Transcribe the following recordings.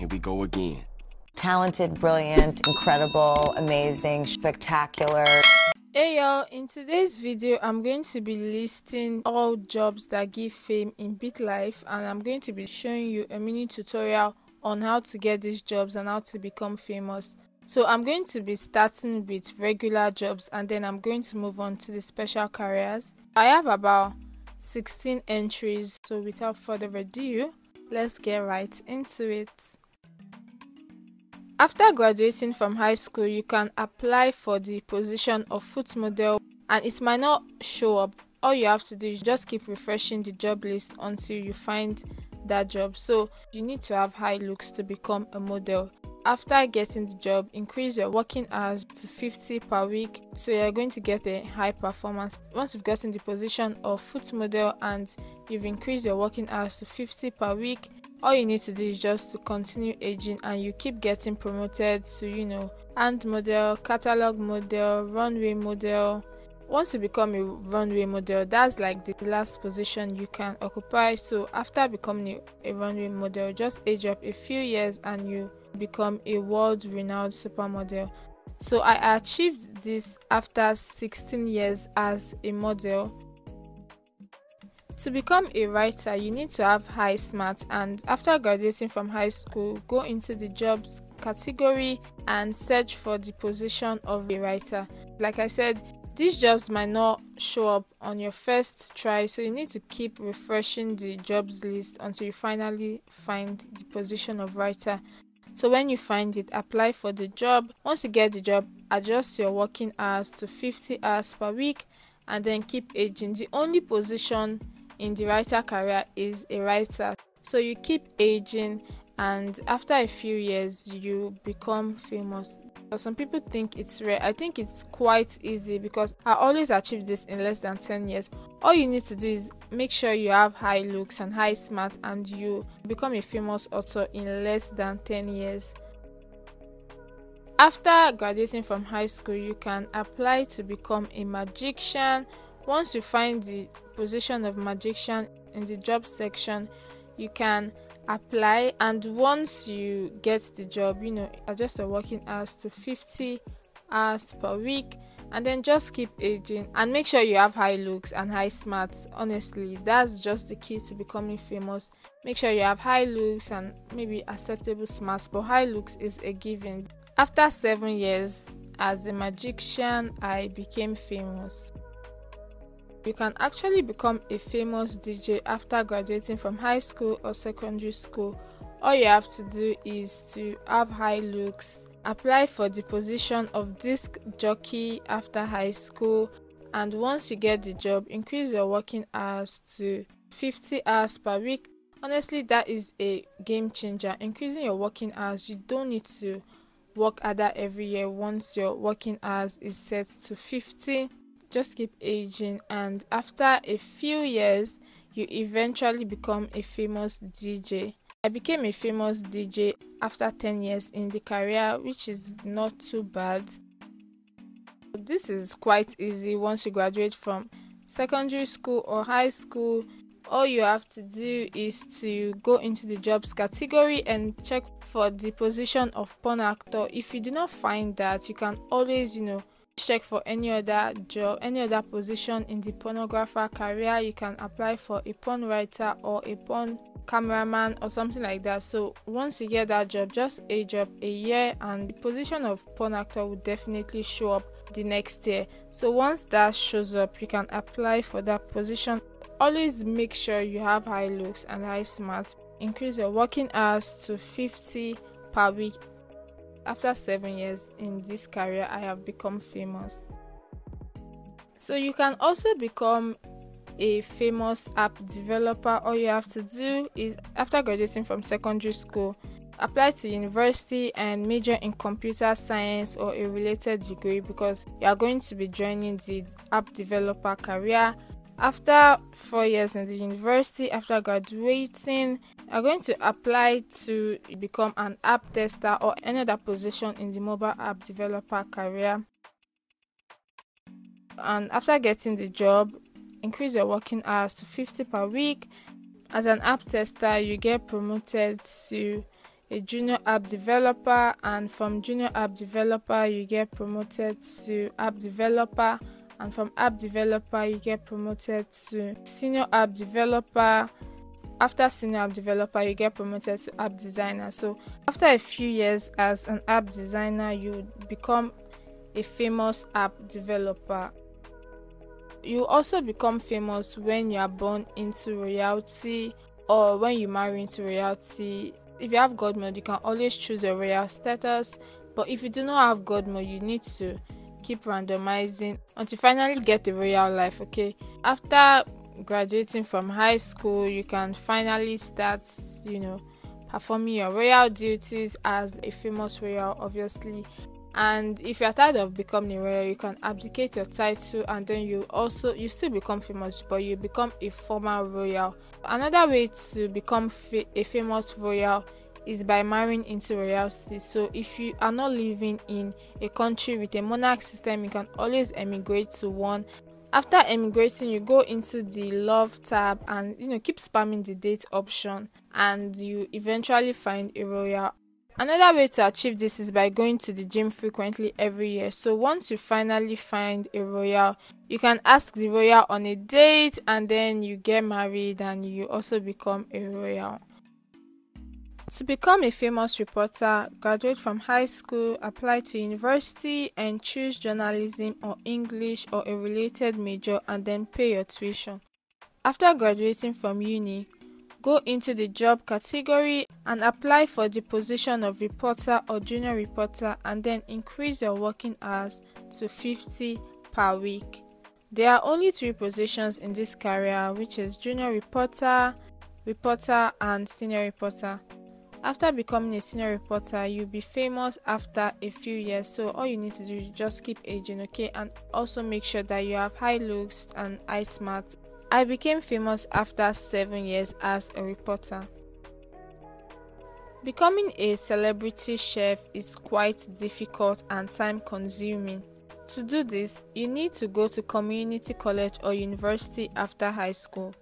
Here we go again. Talented, brilliant, incredible, amazing, spectacular. Hey y'all, in today's video I'm going to be listing all jobs that give fame in Bitlife, and I'm going to be showing you a mini tutorial on how to get these jobs and how to become famous. So I'm going to be starting with regular jobs and then I'm going to move on to the special careers. I have about 16 entries, so without further ado, let's get right into it. After graduating from high school, you can apply for the position of foot model, and it might not show up. All you have to do is just keep refreshing the job list until you find that job. So you need to have high looks to become a model. After getting the job, increase your working hours to 50 per week, so you're going to get a high performance. Once you've gotten the position of foot model and you've increased your working hours to 50 per week, all you need to do is just to continue aging and you keep getting promoted to, hand model, catalog model, runway model. Once you become a runway model, that's like the last position you can occupy. So after becoming a runway model, just age up a few years and you become a world-renowned supermodel. So I achieved this after 16 years as a model. To become a writer, you need to have high smart, and after graduating from high school, go into the jobs category and search for the position of a writer. Like I said, these jobs might not show up on your first try, so you need to keep refreshing the jobs list until you finally find the position of writer. So when you find it, apply for the job. Once you get the job, adjust your working hours to 50 hours per week and then keep aging. The only position in the writer career is a writer, so you keep aging and after a few years you become famous. Some people think it's rare. I think it's quite easy because I always achieved this in less than 10 years. All you need to do is make sure you have high looks and high smart and you become a famous author in less than 10 years. After graduating from high school, you can apply to become a magician. Once you find the position of magician in the job section, you can apply, and once you get the job, adjust your working hours to 50 hours per week and then just keep aging and make sure you have high looks and high smarts. Honestly, that's just the key to becoming famous. Make sure you have high looks and maybe acceptable smarts, but high looks is a given. After 7 years as a magician, I became famous. You can actually become a famous DJ after graduating from high school or secondary school. All you have to do is to have high looks, apply for the position of disc jockey after high school, and once you get the job, increase your working hours to 50 hours per week. Honestly, that is a game changer. Increasing your working hours, you don't need to work harder every year. Once your working hours is set to 50, just keep aging, and after a few years you eventually become a famous DJ. I became a famous DJ after 10 years in the career, which is not too bad. This is quite easy. Once you graduate from secondary school or high school, all you have to do is to go into the jobs category and check for the position of porn actor. If you do not find that, you can always check for any other job, any other position in the pornographer career. You can apply for a porn writer or a porn cameraman or something like that. So once you get that job, just age up a year and the position of porn actor will definitely show up the next year. So once that shows up, you can apply for that position. Always make sure you have high looks and high smarts. Increase your working hours to 50 per week. After 7 years in this career, I have become famous. So you can also become a famous app developer. All you have to do is, after graduating from secondary school, apply to university and major in computer science or a related degree because you are going to be joining the app developer career. After 4 years in the university, after graduating, you're going to apply to become an app tester or any other position in the mobile app developer career. And after getting the job, increase your working hours to 50 per week. As an app tester, you get promoted to a junior app developer, and from junior app developer you get promoted to app developer, and from app developer you get promoted to senior app developer. After senior app developer you get promoted to app designer. So after a few years as an app designer, you become a famous app developer. You also become famous when you are born into royalty or when you marry into royalty. If you have God mode, you can always choose a royal status, but if you do not have God mode, you need to keep randomizing until you finally get the royal life. Okay, after graduating from high school, you can finally start performing your royal duties as a famous royal, obviously. And if you're tired of becoming a royal, you can abdicate your title, and then you still become famous, but you become a former royal. Another way to become a famous royal is by marrying into royalty. So if you are not living in a country with a monarch system, you can always emigrate to one. After emigrating, you go into the love tab and keep spamming the date option, and you eventually find a royal. Another way to achieve this is by going to the gym frequently every year. So once you finally find a royal, you can ask the royal on a date, and then you get married and you also become a royal. To become a famous reporter, graduate from high school, apply to university, and choose journalism or English or a related major, and then pay your tuition. After graduating from uni, go into the job category and apply for the position of reporter or junior reporter, and then increase your working hours to 50 per week. There are only 3 positions in this career, which is junior reporter, reporter, and senior reporter. After becoming a senior reporter, you'll be famous after a few years, so all you need to do is just keep aging, okay? And also make sure that you have high looks and eye smart. I became famous after 7 years as a reporter. Becoming a celebrity chef is quite difficult and time consuming. To do this, you need to go to community college or university after high school.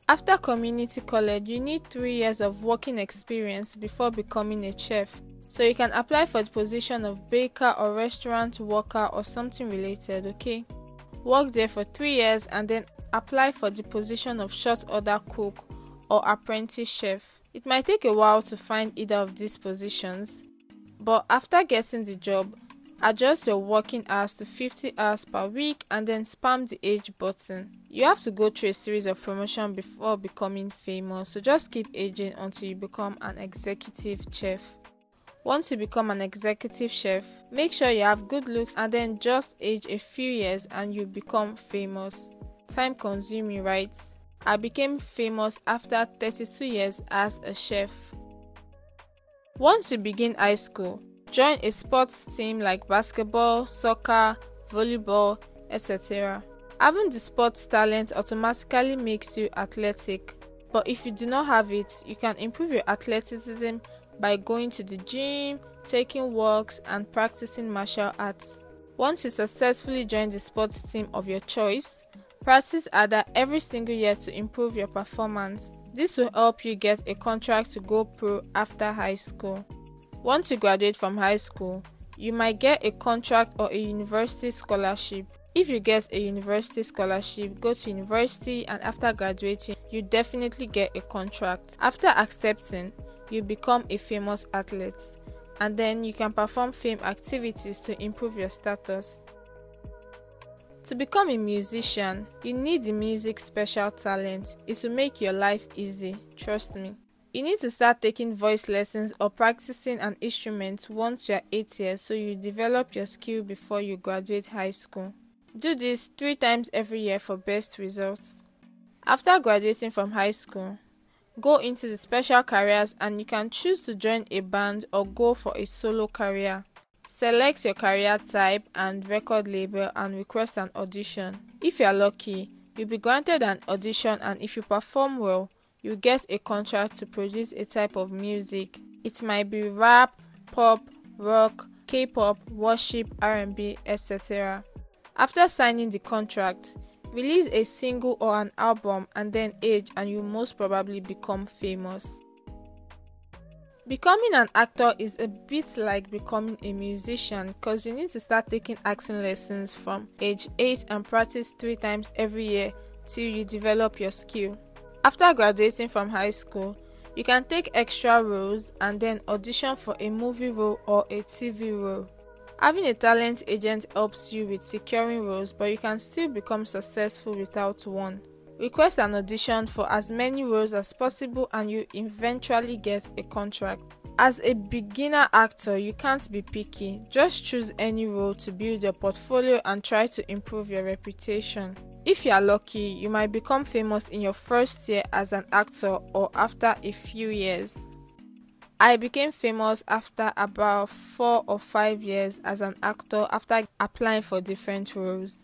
After community college, you need 3 years of working experience before becoming a chef. So you can apply for the position of baker or restaurant worker or something related, okay? Work there for 3 years and then apply for the position of short order cook or apprentice chef. It might take a while to find either of these positions, but after getting the job, adjust your working hours to 50 hours per week and then spam the age button. You have to go through a series of promotions before becoming famous, so just keep aging until you become an executive chef. Once you become an executive chef, make sure you have good looks and then just age a few years and you become famous. Time consuming, right? I became famous after 32 years as a chef. Once you begin high school, join a sports team like basketball, soccer, volleyball, etc. Having the sports talent automatically makes you athletic, but if you do not have it, you can improve your athleticism by going to the gym, taking walks, and practicing martial arts. Once you successfully join the sports team of your choice, practice harder every single year to improve your performance. This will help you get a contract to go pro after high school. Once you graduate from high school, you might get a contract or a university scholarship. If you get a university scholarship, go to university, and after graduating, you definitely get a contract. After accepting, you become a famous athlete, and then you can perform fame activities to improve your status. To become a musician, you need the music special talent. It will make your life easy, trust me. You need to start taking voice lessons or practicing an instrument once you are 8 years so you develop your skill before you graduate high school. Do this 3 times every year for best results. After graduating from high school, go into the special careers and you can choose to join a band or go for a solo career. Select your career type and record label and request an audition. If you are lucky, you'll be granted an audition, and if you perform well, you get a contract to produce a type of music. It might be rap, pop, rock, K-pop, worship, R&B, etc. After signing the contract, release a single or an album and then age, and you most probably become famous. Becoming an actor is a bit like becoming a musician because you need to start taking acting lessons from age 8 and practice 3 times every year till you develop your skill. After graduating from high school, you can take extra roles and then audition for a movie role or a TV role. Having a talent agent helps you with securing roles, but you can still become successful without one. Request an audition for as many roles as possible and you eventually get a contract. As a beginner actor, you can't be picky. Just choose any role to build your portfolio and try to improve your reputation. If you are lucky, you might become famous in your first year as an actor or after a few years. I became famous after about 4 or 5 years as an actor after applying for different roles.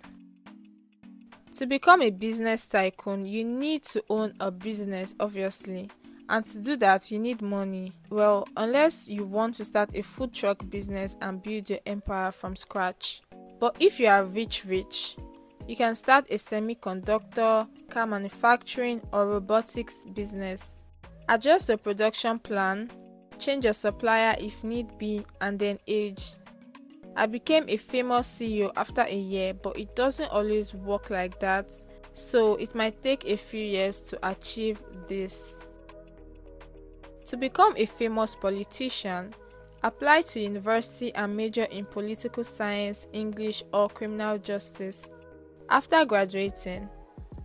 To become a business tycoon, you need to own a business, obviously. And to do that, you need money. Well, unless you want to start a food truck business and build your empire from scratch. But if you are rich, you can start a semiconductor, car manufacturing, or robotics business. Adjust your production plan, change your supplier if need be, and then age. I became a famous CEO after a year, but it doesn't always work like that, so it might take a few years to achieve this. To become a famous politician, apply to university and major in political science, English, or criminal justice. After graduating,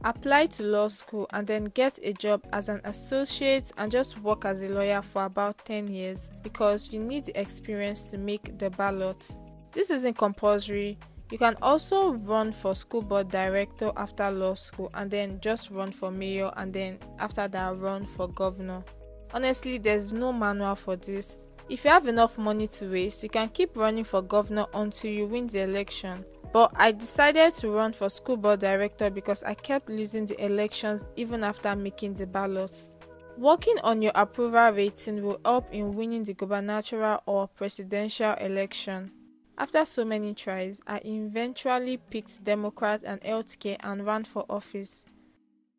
apply to law school and then get a job as an associate and just work as a lawyer for about 10 years because you need the experience to make the ballots. This isn't compulsory. You can also run for school board director after law school and then just run for mayor and then after that run for governor. Honestly, there's no manual for this. If you have enough money to waste, you can keep running for governor until you win the election. But I decided to run for school board director because I kept losing the elections even after making the ballots. Working on your approval rating will help in winning the gubernatorial or presidential election. After so many tries, I eventually picked Democrat and healthcare and ran for office.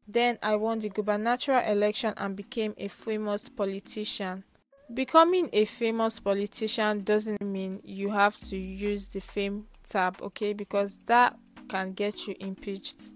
Then I won the gubernatorial election and became a famous politician. Becoming a famous politician doesn't mean you have to use the fame tab, okay? Because that can get you impeached.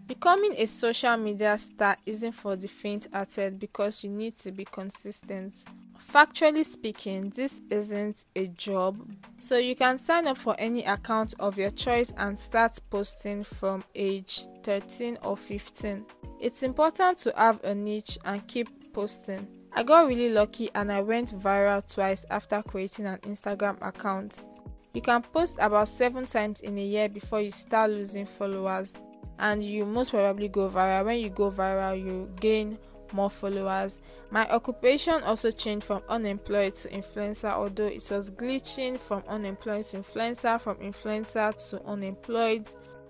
Becoming a social media star isn't for the faint-hearted because you need to be consistent. Factually speaking, this isn't a job, so you can sign up for any account of your choice and start posting from age 13 or 15. It's important to have a niche and keep posting. I got really lucky and I went viral twice after creating an Instagram account. You can post about 7 times in a year before you start losing followers, and you most probably go viral. When you go viral, you gain more followers. My occupation also changed from unemployed to influencer, although it was glitching from unemployed to influencer, from influencer to unemployed.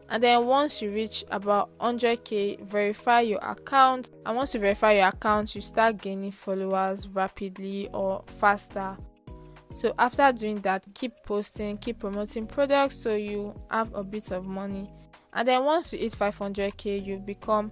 And then once you reach about 100k, verify your account, and once you verify your account, you start gaining followers rapidly or faster. So after doing that, keep posting, keep promoting products so you have a bit of money. And then once you hit 500k, you become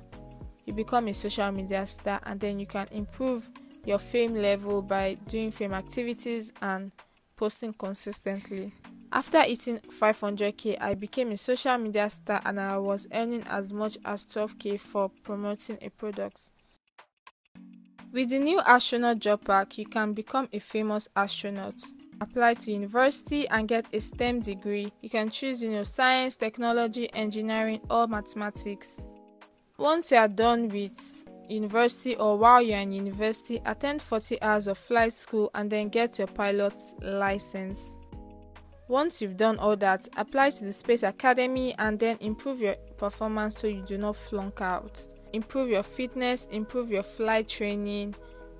a social media star, and then you can improve your fame level by doing fame activities and posting consistently. After hitting 500k, I became a social media star and I was earning as much as 12k for promoting a product. With the new Astronaut job pack, you can become a famous astronaut. Apply to university and get a STEM degree. You can choose science, technology, engineering, or mathematics. Once you are done with university or while you are in university, attend 40 hours of flight school and then get your pilot's license. Once you've done all that, apply to the Space Academy and then improve your performance so you do not flunk out. Improve your fitness, improve your flight training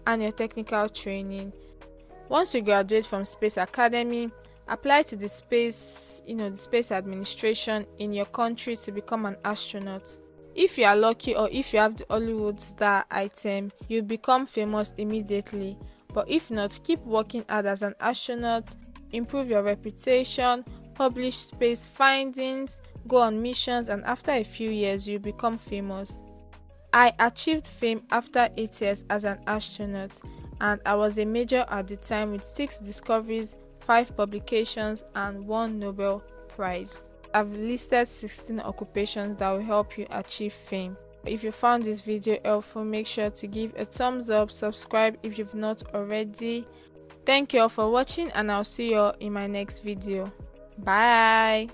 and your technical training. Once you graduate from Space Academy, apply to the space administration in your country to become an astronaut. If you are lucky or if you have the Hollywood star item, you'll become famous immediately. But if not, keep working hard as an astronaut, improve your reputation, publish space findings, go on missions, and after a few years, you'll become famous. I achieved fame after 8 years as an astronaut, and I was a major at the time with 6 discoveries, 5 publications, and 1 Nobel Prize. I've listed 16 occupations that will help you achieve fame. If you found this video helpful, make sure to give a thumbs up, subscribe if you've not already. Thank you all for watching, and I'll see you all in my next video. Bye.